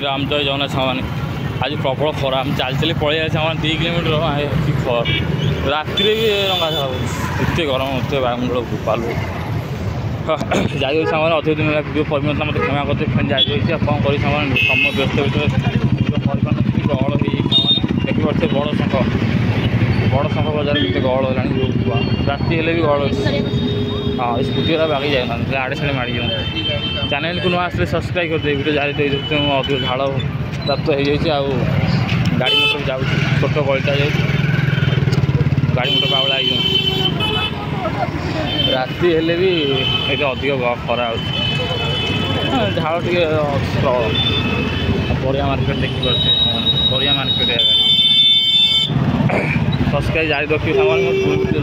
श्रीराम जय जगन्नाथ सामाने आज प्रबल खरा आम चल चली पलि आए 2 किलोमीटर राति भी रंगा एत गरम एत बायुमंडल भूपाल जाइ सामान अधिक दिन भिडियो परिमाण मत क्षमा करते फेन जाइ कौन कर समय व्यस्त भितर परिमाण गहल देखी पारे बड़ शंख बजार के गहल है राति हेल्ले भी गहल हाँ स्कूटी वाला बागी जाए आड़े साड़े माड़ी जाऊँ चैनल को नुआ आसले सब्सक्राइब करदे वीडियो जारी दे देते अधिक झाड़ प्राप्त हो जाए गाड़ी मोटर जाऊँ छोट गलिटा जाए गाड़ी मोटर बावला राति हेल्ले भी ये अधिक खरा झाड़ टे परिया मार्केट देखिए परिया मार्केट सब्सक्राइब जारी रखिए सामान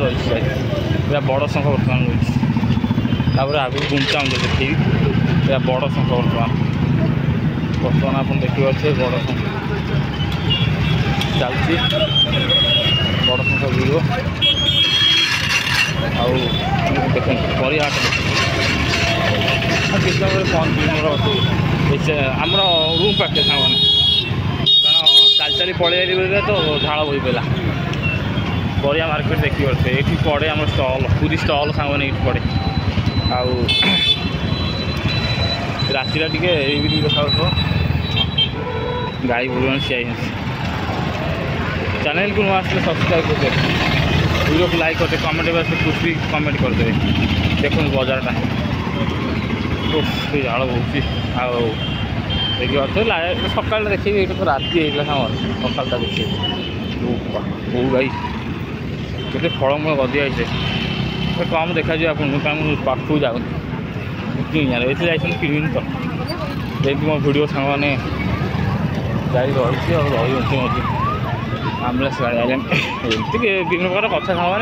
रही बड़ शंख बर्तमान रही आगे गुंचा देखी या बड़ शंख बर्तमान आप देखिए बड़ शंख चलती बड़ शंख भिड़ आख परिहाट कितना पहुँच आमर रूम पाखे सामान कारण चल पलि तो झाड़ बोई पड़ा परिया मार्केट देखी पारे ये पड़े आम स्टल पूरी स्टल सांग ये पड़े आउ राति टे देखा गाई बुलवान सी चैनल को नुआ आसले सब्सक्राइब करते वीडियो को लाइक करते कमेंट कुछ भी कमेंट करदे देखो बजारटा झाड़ बहुत देखिए सकाल देखिए ये तो राति सकालटा देखिए बो गाई केते फलमूल गदी आइसे कम देखा आप पाखु जाऊँ किन किन तो देखिए मो भिड सांग जारी रही रही आम्बुलांस गाड़ी आए एमती विभिन्न प्रकार कथा सांग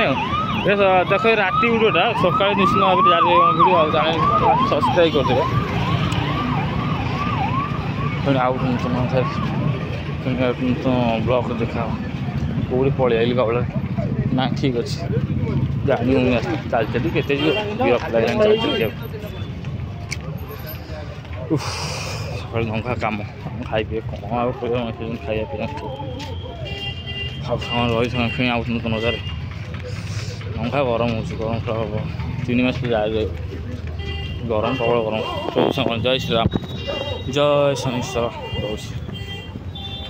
देख राति भिडियोटा सकाल निश्चित भाव में जारी भिडियो चैनल सब्सक्राइब करदे पुणी आउ ब्लॉग देखा कौटी पलि आइली गबल ना ठीक अच्छे जानी चल चली के विरक्त लगे चल सकाल नंगा कम खाई पी कौन खाया पीना रही फिर आउ नूतन हजार नंगा गरम हो गरम पूरा हम 3 मास जाए गरम प्रबल गरम जय श्रीराम जय शनिश्वर रोज।